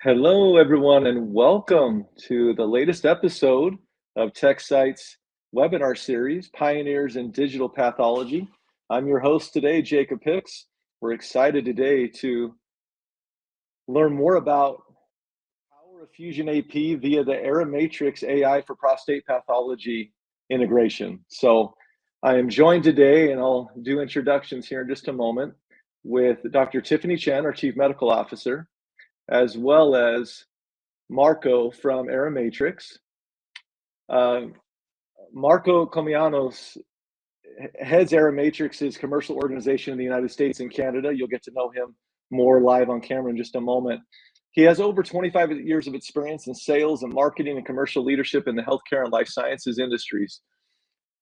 Hello, everyone, and welcome to the latest episode of Techcyte's webinar series, Pioneers in Digital Pathology. I'm your host today, Jacob Hicks. We're excited today to learn more about the power of Fusion AP via the Aira Matrix AI for prostate pathology integration. So I am joined today, and I'll do introductions here in just a moment, with Dr. Tiffany Chen, our Chief Medical Officer, as well as Marco from Aira Matrix. Marco Comianos heads Aira Matrix's commercial organization in the United States and Canada. You'll get to know him more live on camera in just a moment. He has over 25 years of experience in sales and marketing and commercial leadership in the healthcare and life sciences industries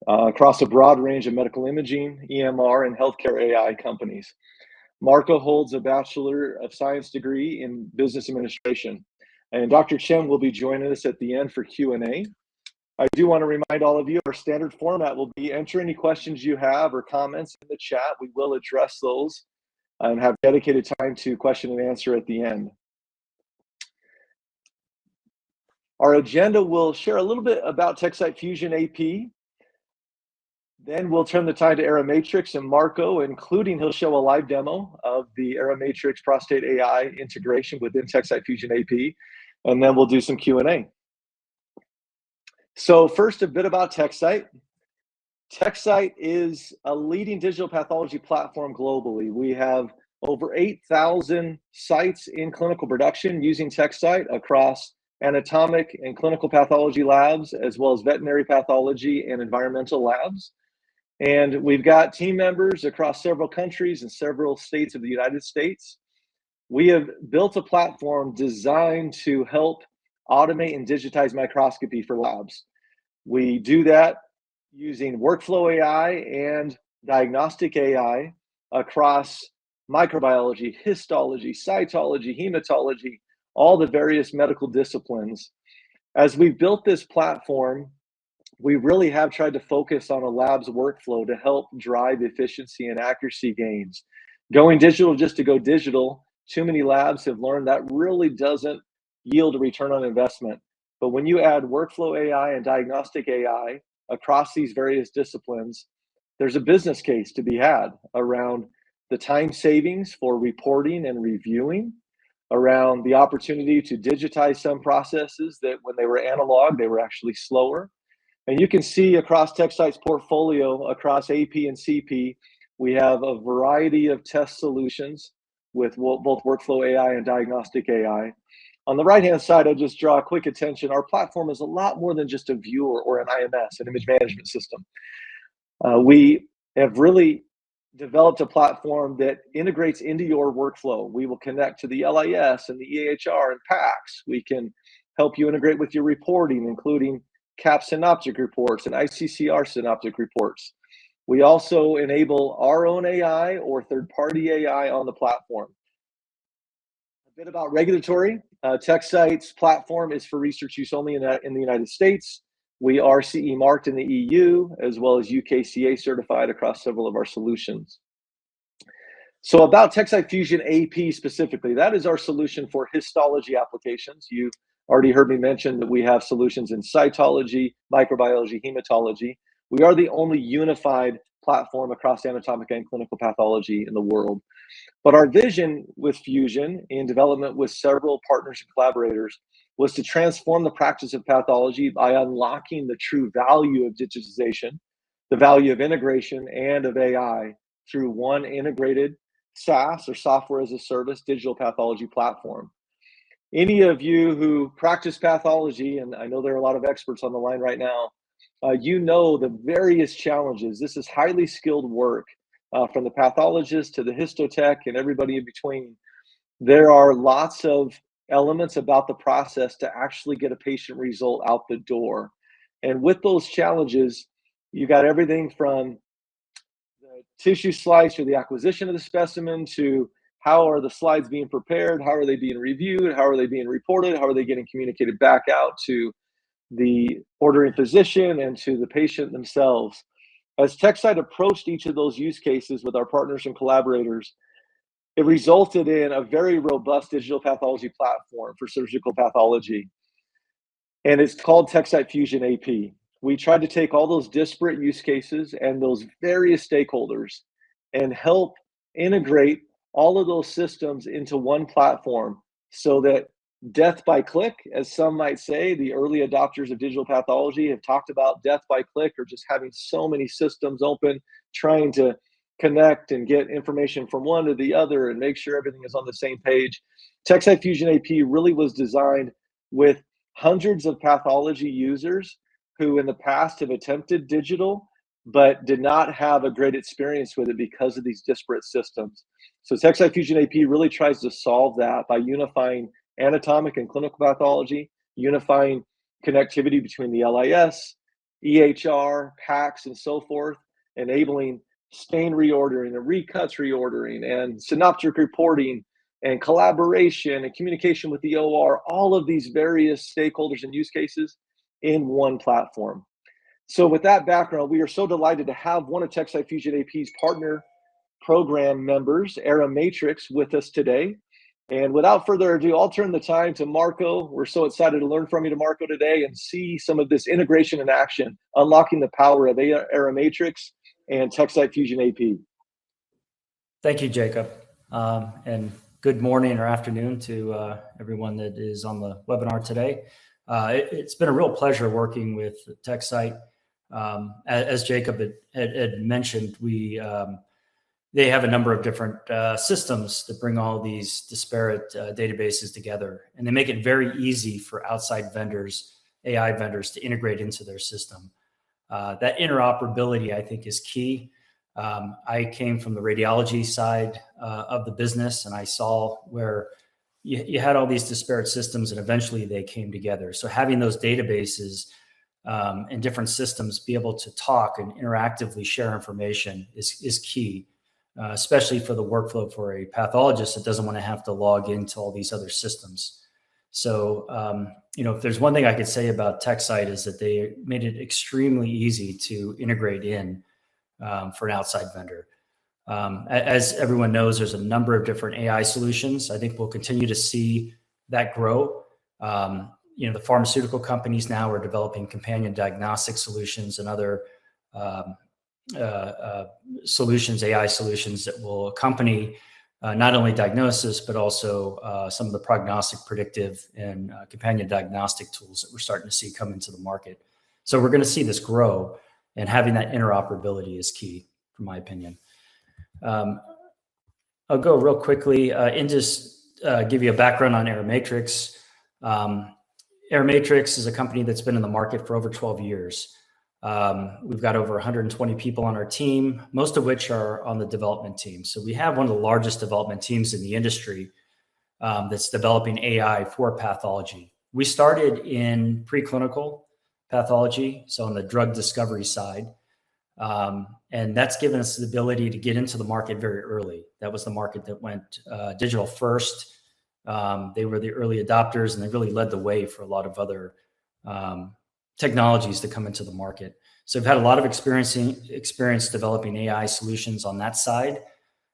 across a broad range of medical imaging, EMR, and healthcare AI companies. Marco holds a Bachelor of Science degree in Business Administration. And Dr. Chen will be joining us at the end for Q&A. I do want to remind all of you, our standard format will be enter any questions you have or comments in the chat. We will address those and have dedicated time to question and answer at the end. Our agenda will share a little bit about Techcyte Fusion AP. Then we'll turn the time to Aira Matrix and Marco, including he'll show a live demo of the Aira Matrix Prostate AI integration within Techcyte Fusion AP, and then we'll do some Q&A. So first, a bit about Techcyte. Techcyte is a leading digital pathology platform globally. We have over 8,000 sites in clinical production using Techcyte across anatomic and clinical pathology labs, as well as veterinary pathology and environmental labs. And we've got team members across several countries and several states of the United States. We have built a platform designed to help automate and digitize microscopy for labs. We do that using workflow AI and diagnostic AI across microbiology, histology, cytology, hematology, all the various medical disciplines. As we've built this platform, we really have tried to focus on a lab's workflow to help drive efficiency and accuracy gains. Going digital just to go digital, too many labs have learned that really doesn't yield a return on investment. But when you add workflow AI and diagnostic AI across these various disciplines, there's a business case to be had around the time savings for reporting and reviewing, around the opportunity to digitize some processes that when they were analog, they were actually slower. And you can see across Techcyte's portfolio, across AP and CP, we have a variety of test solutions with both workflow AI and diagnostic AI. On the right-hand side, I'll just draw quick attention. Our platform is a lot more than just a viewer or an IMS, an image management system. We have really developed a platform that integrates into your workflow. We will connect to the LIS and the EHR and PACS. We can help you integrate with your reporting, including CAP synoptic reports and ICCR synoptic reports. We also enable our own AI or third-party AI on the platform. A bit about regulatory. Techcyte's platform is for research use only in the United States. We are CE marked in the EU, as well as UKCA certified across several of our solutions. So about Techcyte Fusion AP specifically, that is our solution for histology applications. You already heard me mention that we have solutions in cytology, microbiology, hematology. We are the only unified platform across anatomic and clinical pathology in the world. But our vision with Fusion, in development with several partners and collaborators, was to transform the practice of pathology by unlocking the true value of digitization, the value of integration, and of AI through one integrated SaaS, or software as a service, digital pathology platform. Any of you who practice pathology, and I know there are a lot of experts on the line right now, you know the various challenges. This is highly skilled work, from the pathologist to the histotech and everybody in between. There are lots of elements about the process to actually get a patient result out the door. And with those challenges, you got everything from the tissue slice or the acquisition of the specimen to how are the slides being prepared, how are they being reviewed, how are they being reported, how are they getting communicated back out to the ordering physician and to the patient themselves. As Techcyte approached each of those use cases with our partners and collaborators, it resulted in a very robust digital pathology platform for surgical pathology. And it's called Techcyte Fusion AP. We tried to take all those disparate use cases and those various stakeholders and help integrate all of those systems into one platform so that death by click, as some might say, the early adopters of digital pathology have talked about death by click, or just having so many systems open, trying to connect and get information from one to the other and make sure everything is on the same page. Techcyte Fusion AP really was designed with hundreds of pathology users who in the past have attempted digital but did not have a great experience with it because of these disparate systems. So Techcyte Fusion AP really tries to solve that by unifying anatomic and clinical pathology, unifying connectivity between the LIS, EHR, PACS, and so forth, enabling stain reordering and recuts reordering and synoptic reporting and collaboration and communication with the OR, all of these various stakeholders and use cases in one platform. So with that background, we are so delighted to have one of Techcyte Fusion AP's partner program members, Aira Matrix, with us today. And without further ado, I'll turn the time to Marco. We're so excited to learn from you, Marco, today and see some of this integration in action, unlocking the power of Aira Matrix and Techcyte Fusion AP. Thank you, Jacob. And good morning or afternoon to everyone that is on the webinar today. It's been a real pleasure working with Techcyte. As Jacob had mentioned, they have a number of different systems that bring all these disparate databases together, and they make it very easy for outside vendors, AI vendors, to integrate into their system. That interoperability, I think, is key. I came from the radiology side of the business, and I saw where you had all these disparate systems and eventually they came together. So having those databases and different systems be able to talk and interactively share information is key, especially for the workflow for a pathologist that doesn't want to have to log into all these other systems. So, if there's one thing I could say about Techcyte is that they made it extremely easy to integrate in for an outside vendor. As everyone knows, there's a number of different AI solutions. I think we'll continue to see that grow. The pharmaceutical companies now are developing companion diagnostic solutions and other solutions, AI solutions that will accompany not only diagnosis, but also some of the prognostic, predictive, and companion diagnostic tools that we're starting to see come into the market. So we're going to see this grow, and having that interoperability is key, from my opinion. I'll go real quickly and just give you a background on Aira Matrix. Aira Matrix is a company that's been in the market for over 12 years. We've got over 120 people on our team, most of which are on the development team. So we have one of the largest development teams in the industry that's developing AI for pathology. We started in preclinical pathology, so on the drug discovery side. And that's given us the ability to get into the market very early. That was the market that went digital first. They were the early adopters, and they really led the way for a lot of other technologies to come into the market. So we've had a lot of experience developing AI solutions on that side,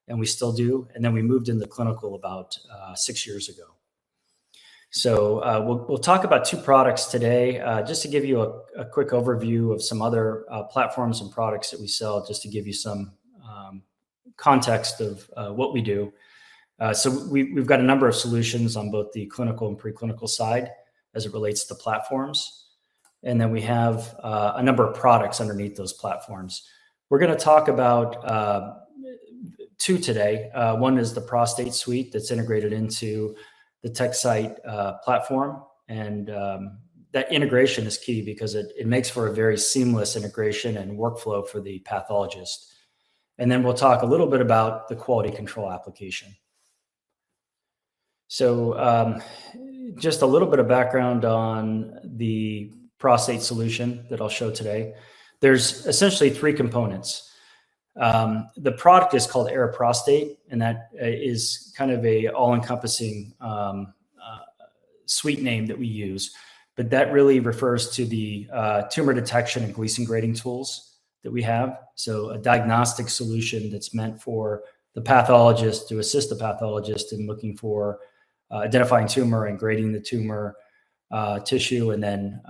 and we still do. And then we moved into clinical about 6 years ago. So we'll talk about two products today, just to give you a quick overview of some other platforms and products that we sell, just to give you some context of what we do. So we've got a number of solutions on both the clinical and preclinical side as it relates to platforms. And then we have a number of products underneath those platforms. We're going to talk about two today. One is the prostate suite that's integrated into the Techcyte platform. And that integration is key because it makes for a very seamless integration and workflow for the pathologist. And then we'll talk a little bit about the quality control application. So just a little bit of background on the prostate solution that I'll show today. There's essentially three components. The product is called Aira Prostate, and that is kind of a all-encompassing suite name that we use. But that really refers to the tumor detection and Gleason grading tools that we have. So a diagnostic solution that's meant for the pathologist to assist the pathologist in looking for identifying tumor and grading the tumor tissue, and then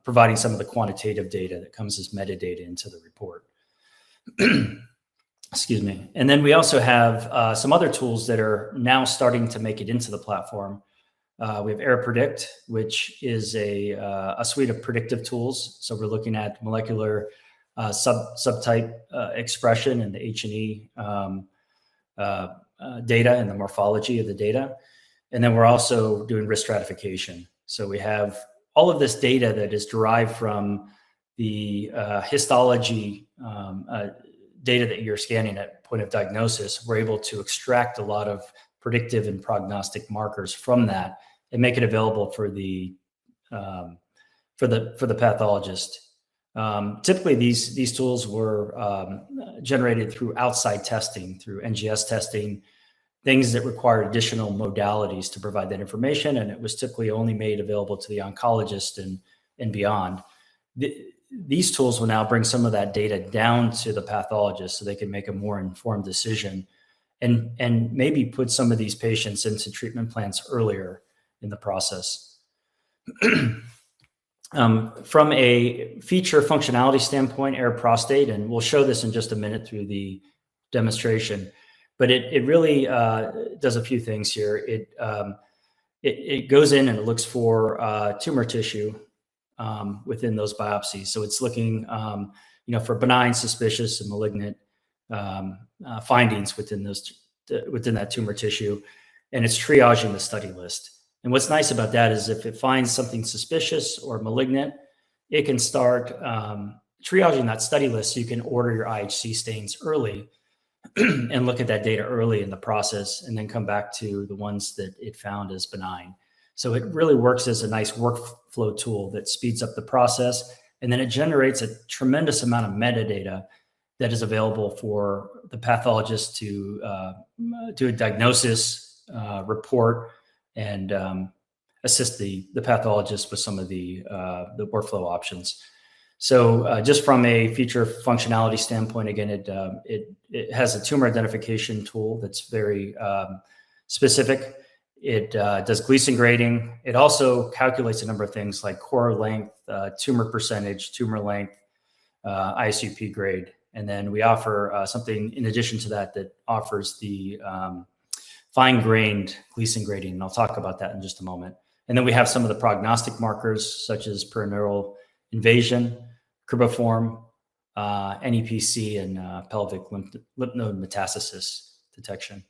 providing some of the quantitative data that comes as metadata into the report. Excuse me. And then we also have some other tools that are now starting to make it into the platform. We have Aira Predict, which is a suite of predictive tools. So we're looking at molecular subtype expression and the H&E data and the morphology of the data. And then we're also doing risk stratification. So we have all of this data that is derived from the histology data that you're scanning at point of diagnosis. We're able to extract a lot of predictive and prognostic markers from that and make it available for the pathologist. Typically, these tools were generated through outside testing, through NGS testing, things that required additional modalities to provide that information, and it was typically only made available to the oncologist and beyond. These tools will now bring some of that data down to the pathologist so they can make a more informed decision and maybe put some of these patients into treatment plans earlier in the process. From a feature functionality standpoint, Aira Prostate, and we'll show this in just a minute through the demonstration, but it really does a few things here. It goes in and it looks for tumor tissue within those biopsies. So it's looking, for benign, suspicious, and malignant findings within that tumor tissue, and it's triaging the study list. And what's nice about that is if it finds something suspicious or malignant, it can start triaging that study list so you can order your IHC stains early and look at that data early in the process, and then come back to the ones that it found as benign. So it really works as a nice workflow tool that speeds up the process, and then it generates a tremendous amount of metadata that is available for the pathologist to do a diagnosis, report, and assist the pathologist with some of the workflow options. So just from a feature functionality standpoint, again, it has a tumor identification tool that's very specific. It does Gleason grading. It also calculates a number of things like core length, tumor percentage, tumor length, ISUP grade. And then we offer something in addition to that offers the fine-grained Gleason grading, and I'll talk about that in just a moment. And then we have some of the prognostic markers, such as perineural invasion, cribriform, NEPC, and pelvic lymph node metastasis detection.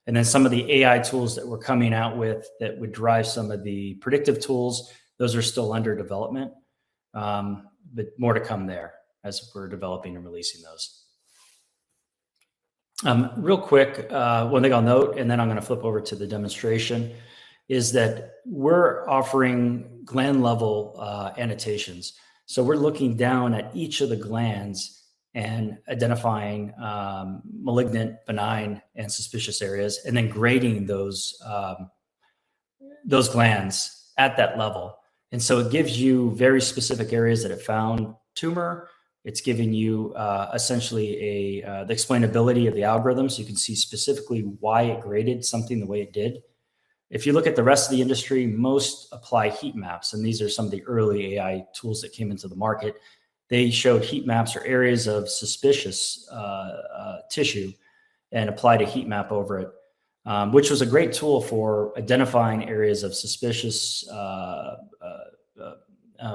And then some of the AI tools that we're coming out with that would drive some of the predictive tools, those are still under development, but more to come there as we're developing and releasing those. Real quick, one thing I'll note, and then I'm going to flip over to the demonstration, is that we're offering gland-level annotations. So we're looking down at each of the glands and identifying malignant, benign, and suspicious areas, and then grading those glands at that level. And so it gives you very specific areas that it found tumor. It's giving you essentially the explainability of the algorithm, so you can see specifically why it graded something the way it did. If you look at the rest of the industry, most apply heat maps, and these are some of the early AI tools that came into the market. They showed heat maps or areas of suspicious tissue and applied a heat map over it, which was a great tool for identifying areas of suspicious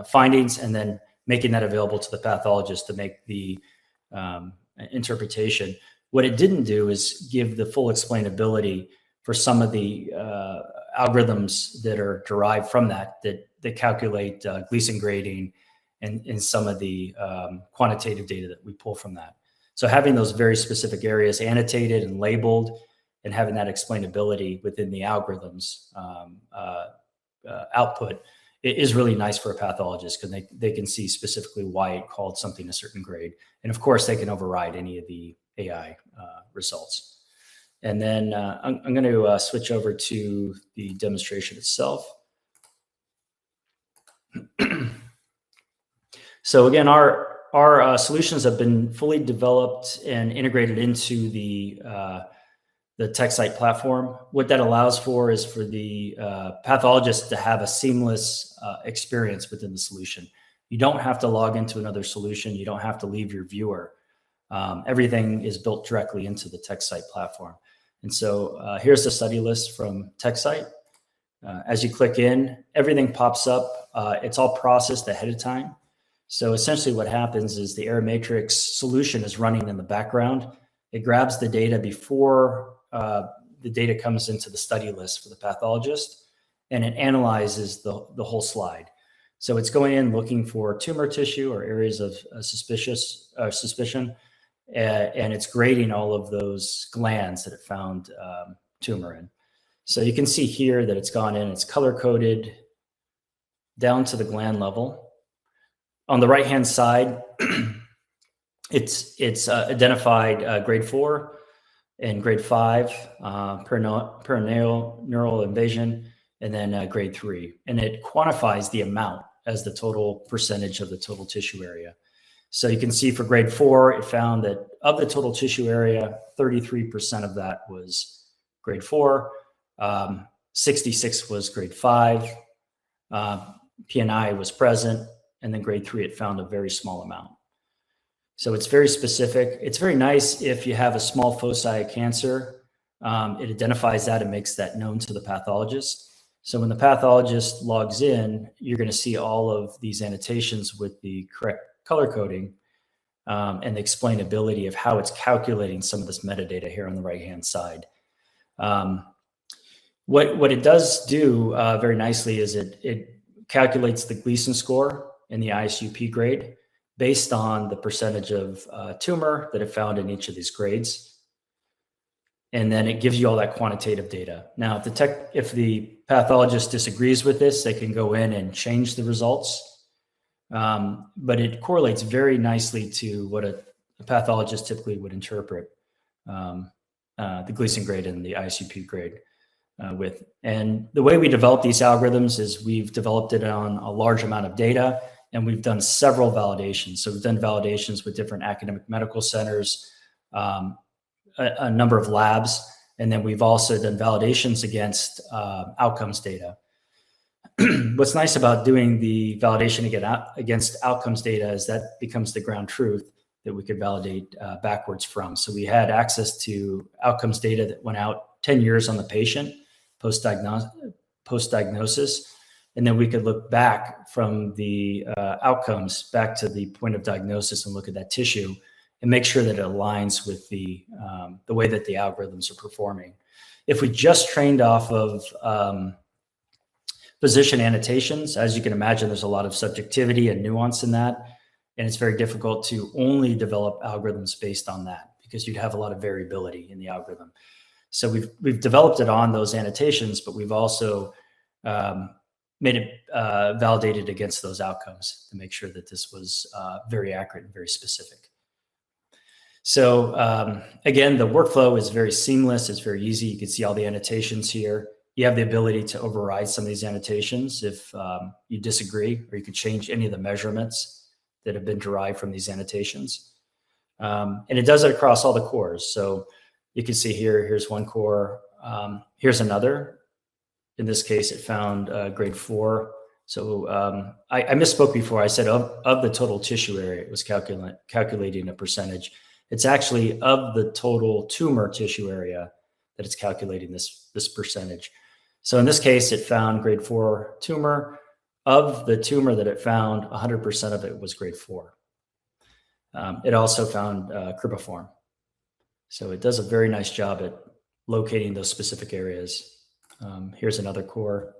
findings and then making that available to the pathologist to make the interpretation. What it didn't do is give the full explainability for some of the algorithms that are derived from that calculate Gleason grading and some of the quantitative data that we pull from that. So having those very specific areas annotated and labeled and having that explainability within the algorithms output is really nice for a pathologist, because they can see specifically why it called something a certain grade. And of course, they can override any of the AI results. And then I'm going to switch over to the demonstration itself. So again, our solutions have been fully developed and integrated into the the Techcyte platform. What that allows for is for the pathologist to have a seamless experience within the solution. You don't have to log into another solution. You don't have to leave your viewer. Everything is built directly into the Techcyte platform. And so here's the study list from Techcyte. As you click in, everything pops up. It's all processed ahead of time. So essentially what happens is the Aira Matrix solution is running in the background. It grabs the data before the data comes into the study list for the pathologist, and it analyzes the whole slide. So it's going in looking for tumor tissue or areas of suspicion, and it's grading all of those glands that it found tumor in. So you can see here that it's gone in, it's color-coded down to the gland level. On the right-hand side, it's identified grade 4 and grade 5, perineal neural invasion, and then grade 3. And it quantifies the amount as the total percentage of the total tissue area. So you can see for grade 4, it found that of the total tissue area, 33% of that was grade 4, 66 was grade 5, PNI was present, and then grade 3, it found a very small amount. So it's very specific. It's very nice if you have a small foci of cancer. It identifies that and makes that known to the pathologist. So when the pathologist logs in, you're going to see all of these annotations with the correct color coding and the explainability of how it's calculating some of this metadata here on the right-hand side. What it does do very nicely is it calculates the Gleason score and the ISUP grade based on the percentage of tumor that it found in each of these grades. And then it gives you all that quantitative data. Now, if the pathologist disagrees with this, they can go in and change the results. But it correlates very nicely to what a pathologist typically would interpret the Gleason grade and the ISUP grade with. And the way we develop these algorithms is we've developed it on a large amount of data, and we've done several validations. So we've done validations with different academic medical centers, a number of labs, and then we've also done validations against outcomes data. What's nice about doing the validation against outcomes data is that becomes the ground truth that we could validate backwards from. So we had access to outcomes data that went out 10 years on the patient post-diagnosis. And then we could look back from the outcomes back to the point of diagnosis and look at that tissue and make sure that it aligns with the way that the algorithms are performing. If we just trained off of physician annotations, as you can imagine, there's a lot of subjectivity and nuance in that. And it's very difficult to only develop algorithms based on that because you'd have a lot of variability in the algorithm. So we've developed it on those annotations, but we've also made it validated against those outcomes to make sure that this was very accurate and very specific. So again, the workflow is very seamless. It's very easy. You can see all the annotations here. You have the ability to override some of these annotations if you disagree, or you could change any of the measurements that have been derived from these annotations. And it does it across all the cores. So you can see here's one core. Here's another. In this case, it found grade 4. So I misspoke before. I said of the total tissue area, it was calculating a percentage. It's actually of the total tumor tissue area that it's calculating this percentage. So in this case, it found grade 4 tumor. Of the tumor that it found, 100% of it was grade 4. It also found cribriform. So it does a very nice job at locating those specific areas. Here's another core.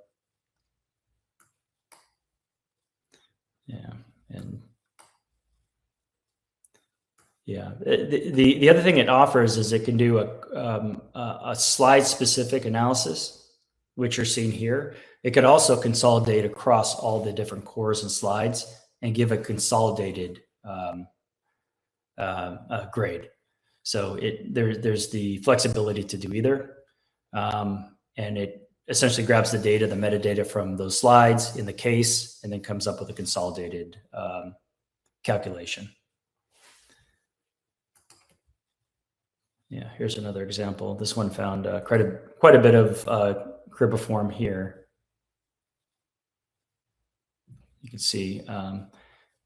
Yeah, and yeah, the other thing it offers is it can do a slide-specific analysis, which you're seeing here. It could also consolidate across all the different cores and slides and give a consolidated grade. So there's the flexibility to do either. And it essentially grabs the data, the metadata from those slides in the case, and then comes up with a consolidated calculation. Yeah, here's another example. This one found quite a bit of cribriform here. You can see.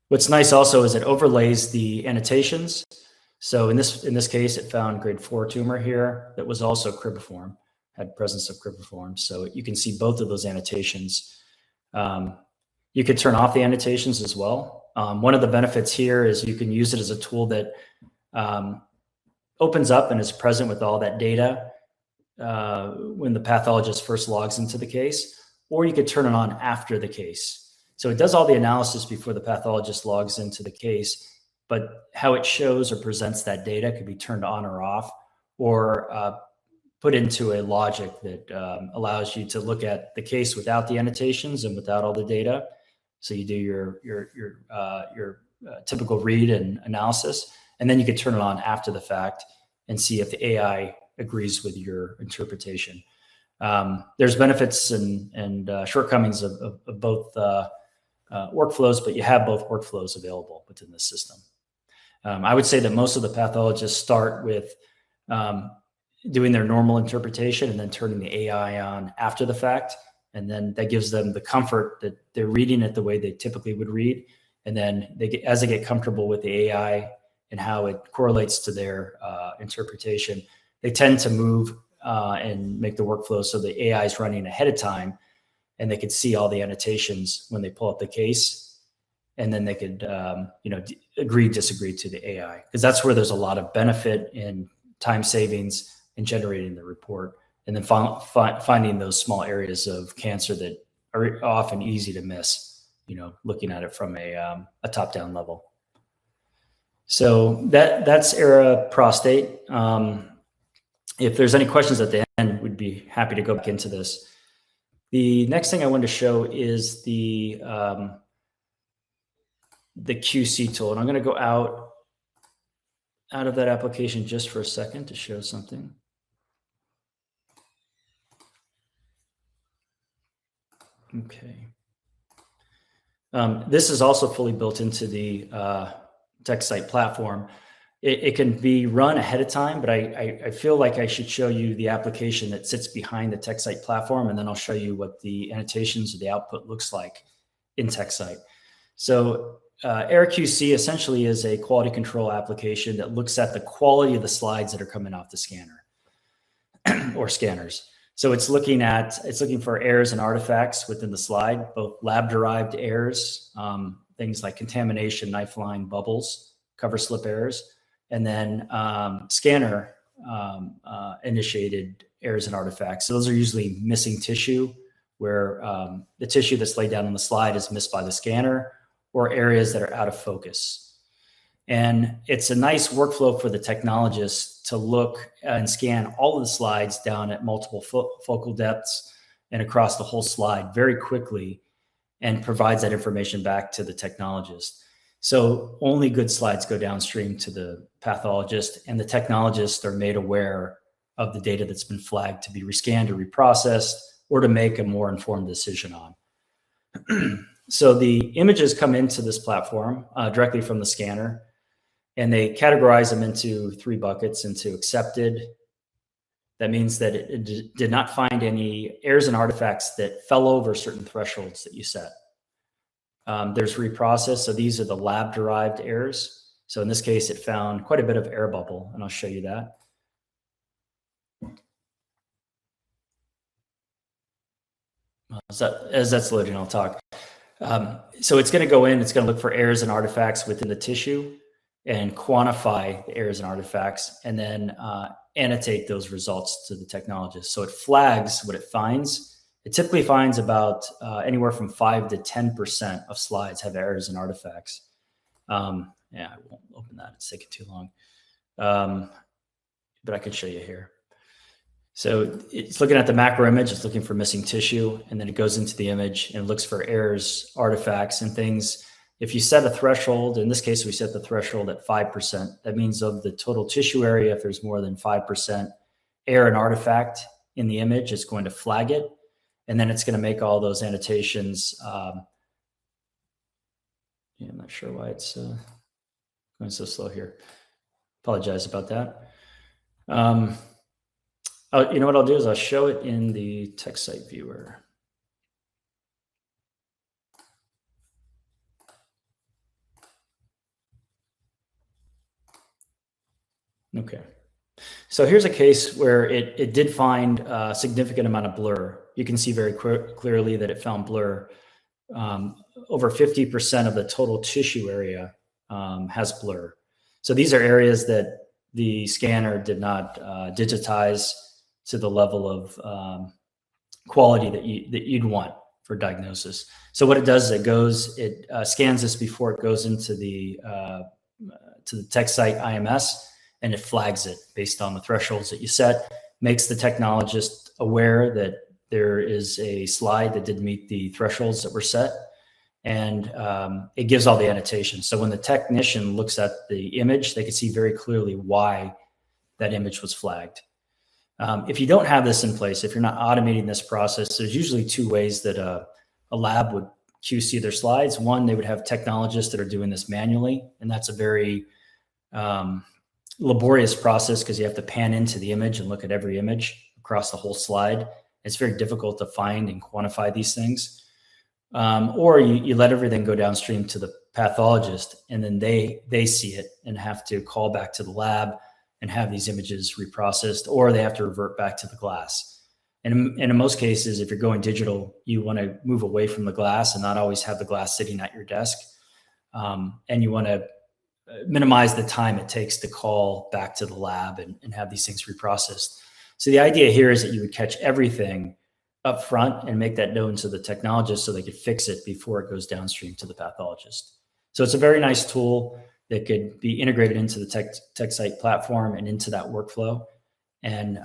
What's nice also is it overlays the annotations. So in this case, it found grade 4 tumor here that was also cribriform, had presence of cribriform. So you can see both of those annotations. You could turn off the annotations as well. One of the benefits here is you can use it as a tool that opens up and is present with all that data when the pathologist first logs into the case, or you could turn it on after the case. So it does all the analysis before the pathologist logs into the case, but how it shows or presents that data could be turned on or off, or put into a logic that allows you to look at the case without the annotations and without all the data. So you do your typical read and analysis, and then you could turn it on after the fact and see if the AI agrees with your interpretation. There's benefits and shortcomings of both workflows, but you have both workflows available within the system. I would say that most of the pathologists start with doing their normal interpretation and then turning the AI on after the fact. And then that gives them the comfort that they're reading it the way they typically would read. And then as they get comfortable with the AI and how it correlates to their interpretation, they tend to move and make the workflow so the AI is running ahead of time, and they could see all the annotations when they pull up the case, and then they could agree, disagree to the AI, because that's where there's a lot of benefit in time savings in generating the report, and then finding those small areas of cancer that are often easy to miss, looking at it from a top-down level. So that's Aira Prostate. If there's any questions at the end, we'd be happy to go back into this. The next thing I wanted to show is the QC tool. And I'm going to go out of that application just for a second to show something. Okay. This is also fully built into the Techcyte platform. It can be run ahead of time, but I feel like I should show you the application that sits behind the Techcyte platform, and then I'll show you what the annotations or the output looks like in Techcyte. So Aira QC essentially is a quality control application that looks at the quality of the slides that are coming off the scanner or scanners. So it's looking for errors and artifacts within the slide, both lab-derived errors, things like contamination, knife line, bubbles, cover slip errors, and then scanner initiated errors and artifacts. So those are usually missing tissue, where the tissue that's laid down on the slide is missed by the scanner, or areas that are out of focus. And it's a nice workflow for the technologist to look and scan all of the slides down at multiple focal depths and across the whole slide very quickly, and provides that information back to the technologist. So only good slides go downstream to the pathologist, and the technologists are made aware of the data that's been flagged to be rescanned or reprocessed, or to make a more informed decision on. So the images come into this platform directly from the scanner, and they categorize them into 3 buckets: into accepted. That means that it did not find any errors and artifacts that fell over certain thresholds that you set. There's reprocessed. So these are the lab-derived errors. So in this case, it found quite a bit of air bubble, and I'll show you that. As that's loading, I'll talk. So it's going to go in, it's going to look for errors and artifacts within the tissue and quantify the errors and artifacts, and then annotate those results to the technologist. So it flags what it finds. It typically finds about anywhere from 5 to 10% of slides have errors and artifacts. Yeah, I won't open that. It's taking too long. But I can show you here. So it's looking at the macro image, it's looking for missing tissue, and then it goes into the image and looks for errors, artifacts, and things. If you set a threshold, in this case, we set the threshold at 5%. That means of the total tissue area, if there's more than 5% error and artifact in the image, it's going to flag it. And then it's going to make all those annotations. Yeah, I'm not sure why it's going so slow here. Apologize about that. You know what I'll do is I'll show it in the Techcyte viewer. Okay. So here's a case where it did find a significant amount of blur. You can see very clearly that it found blur. Over 50% of the total tissue area has blur. So these are areas that the scanner did not digitize to the level of quality that you'd want for diagnosis. So what it does is it scans this before it goes into the Techcyte IMS, and it flags it based on the thresholds that you set, makes the technologist aware that there is a slide that didn't meet the thresholds that were set, and it gives all the annotations. So when the technician looks at the image, they can see very clearly why that image was flagged. If you don't have this in place, if you're not automating this process, there's usually two ways that a lab would QC their slides. One, they would have technologists that are doing this manually, and that's a very laborious process because you have to pan into the image and look at every image across the whole slide. It's very difficult to find and quantify these things. Or you let everything go downstream to the pathologist, and then they see it and have to call back to the lab and have these images reprocessed, or they have to revert back to the glass. And in most cases, if you're going digital, you want to move away from the glass and not always have the glass sitting at your desk. And you want to minimize the time it takes to call back to the lab and have these things reprocessed. So the idea here is that you would catch everything up front and make that known to the technologist so they could fix it before it goes downstream to the pathologist. So it's a very nice tool that could be integrated into the Techcyte platform and into that workflow, and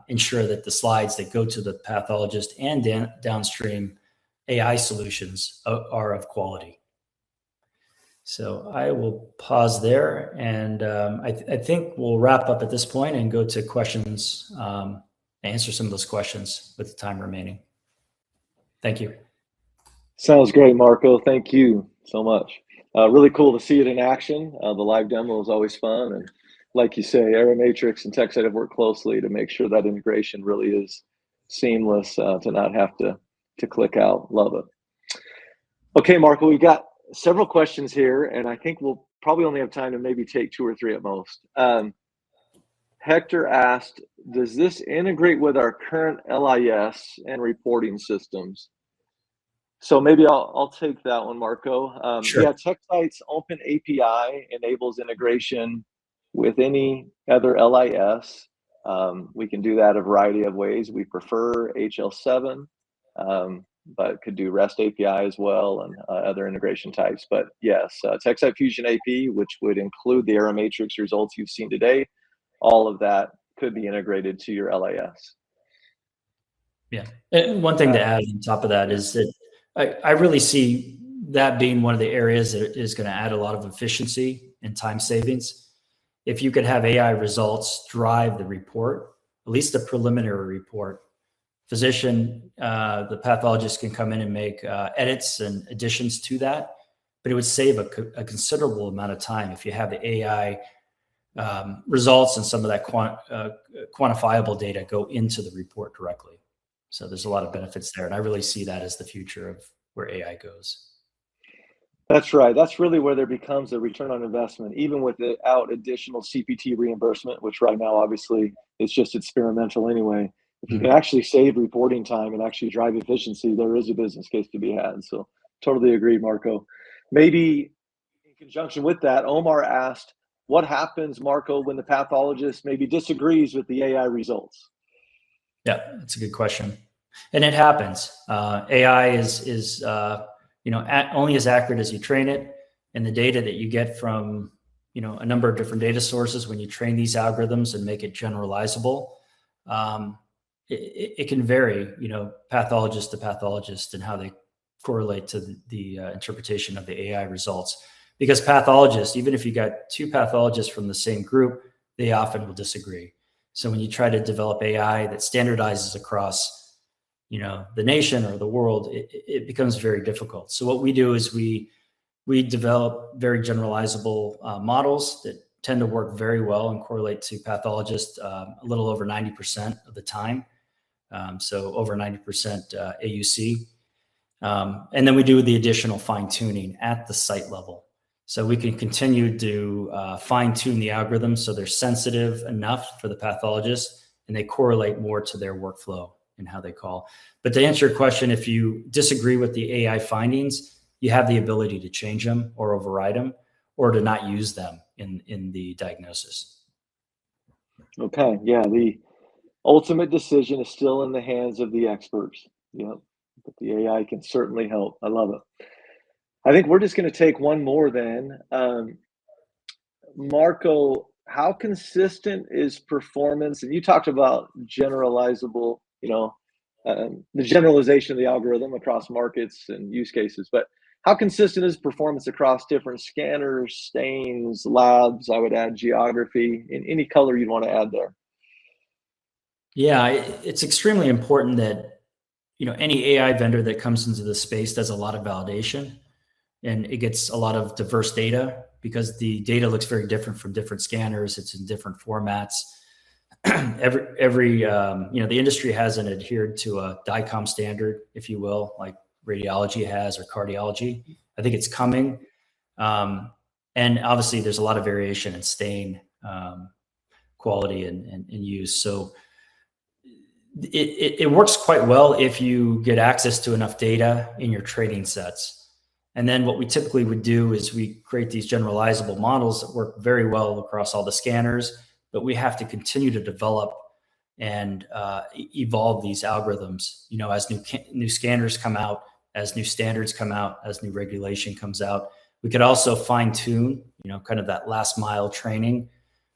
ensure that the slides that go to the pathologist and downstream AI solutions are of quality. So I will pause there, and I think we'll wrap up at this point and go to questions, answer some of those questions with the time remaining. Thank you. Sounds great, Marco. Thank you so much. Really cool to see it in action. The live demo is always fun. And like you say, Aira Matrix and Techcyte have worked closely to make sure that integration really is seamless, to not have to click out. Love it. Okay, Marco, we've got several questions here, and I think we'll probably only have time to maybe take 2 or 3 at most. Hector asked, does this integrate with our current LIS and reporting systems? So maybe I'll take that one, Marco. Sure. Yeah, Techcyte's open API enables integration with any other LIS. We can do that a variety of ways. We prefer HL7, but could do REST API as well, and other integration types. But yes, Techcyte Fusion AP, which would include the Aira Matrix results you've seen today, all of that could be integrated to your LIS. Yeah. And one thing to add on top of that is that I really see that being one of the areas that is going to add a lot of efficiency and time savings. If you could have AI results drive the report, at least the preliminary report, physician, the pathologist can come in and make edits and additions to that, but it would save a considerable amount of time if you have the AI results and some of that quantifiable data go into the report directly. So there's a lot of benefits there, and I really see that as the future of where AI goes. That's right. That's really where there becomes a return on investment, even without additional CPT reimbursement, which right now, obviously, it's just experimental anyway. If you can actually save reporting time and actually drive efficiency, there is a business case to be had. So totally agree, Marco. Maybe in conjunction with that, Omar asked, what happens, Marco, when the pathologist maybe disagrees with the AI results? Yeah, that's a good question. And it happens. AI is only as accurate as you train it, and the data that you get from a number of different data sources when you train these algorithms and make it generalizable, it can vary, pathologist to pathologist and how they correlate to the interpretation of the AI results. Because pathologists, even if you got 2 pathologists from the same group, they often will disagree. So when you try to develop AI that standardizes across, the nation or the world, it becomes very difficult. So what we do is we develop very generalizable models that tend to work very well and correlate to pathologists a little over 90% of the time. So over 90% AUC. And then we do the additional fine tuning at the site level. So we can continue to fine tune the algorithms so they're sensitive enough for the pathologist and they correlate more to their workflow and how they call. But to answer your question, if you disagree with the AI findings, you have the ability to change them or override them or to not use them in the diagnosis. Okay, yeah, the ultimate decision is still in the hands of the experts. Yep, but the AI can certainly help. I love it. I think we're just going to take one more then. Marco, how consistent is performance? And you talked about generalizable, the generalization of the algorithm across markets and use cases, but how consistent is performance across different scanners, stains, labs? I would add geography, in any color you'd want to add there. Yeah, it's extremely important that, any AI vendor that comes into the space does a lot of validation and it gets a lot of diverse data because the data looks very different from different scanners. It's in different formats. The industry hasn't adhered to a DICOM standard, if you will, like radiology has or cardiology. I think it's coming. And obviously there's a lot of variation in stain quality and use. So it works quite well if you get access to enough data in your training sets. And then what we typically would do is we create these generalizable models that work very well across all the scanners, but we have to continue to develop and evolve these algorithms, as new scanners come out, as new standards come out, as new regulation comes out. We could also fine tune, kind of that last mile training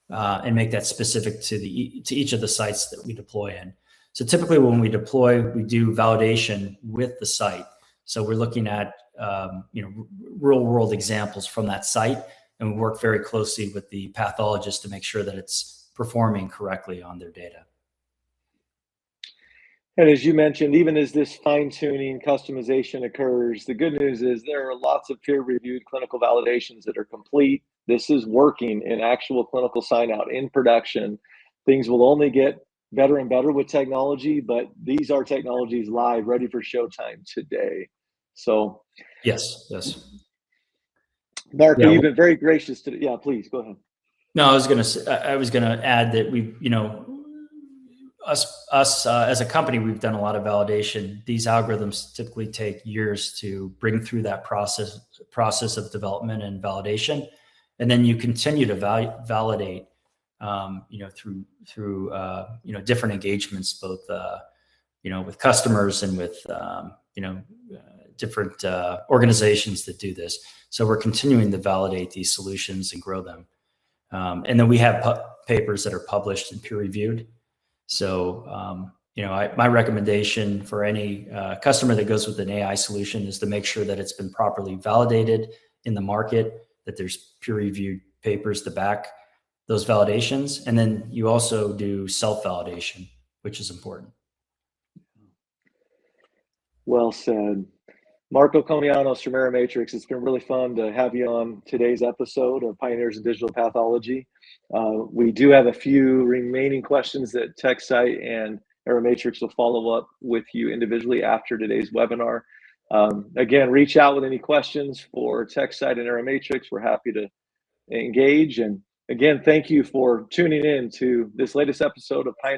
and make that specific to each of the sites that we deploy in. So typically when we deploy, we do validation with the site. So we're looking at, real world examples from that site, and we work very closely with the pathologist to make sure that it's performing correctly on their data. And as you mentioned, even as this fine-tuning customization occurs, the good news is there are lots of peer-reviewed clinical validations that are complete. This is working in actual clinical sign-out in production. Things will only get better and better with technology, but these are technologies live, ready for showtime today. So yes. Marco, you've been very gracious today. Yeah, please go ahead. No, I was going to add that we, us as a company, we've done a lot of validation. These algorithms typically take years to bring through that process of development and validation. And then you continue to validate, through different engagements, both, with customers and with, different organizations that do this. So we're continuing to validate these solutions and grow them. And then we have papers that are published and peer reviewed. So, my recommendation for any customer that goes with an AI solution is to make sure that it's been properly validated in the market, that there's peer reviewed papers to back those validations. And then you also do self-validation, which is important. Well said. Marco Comianos from Aira Matrix, it's been really fun to have you on today's episode of Pioneers in Digital Pathology. We do have a few remaining questions that Techcyte and Aira Matrix will follow up with you individually after today's webinar. Again, reach out with any questions for Techcyte and Aira Matrix. We're happy to engage. And again, thank you for tuning in to this latest episode of Pioneers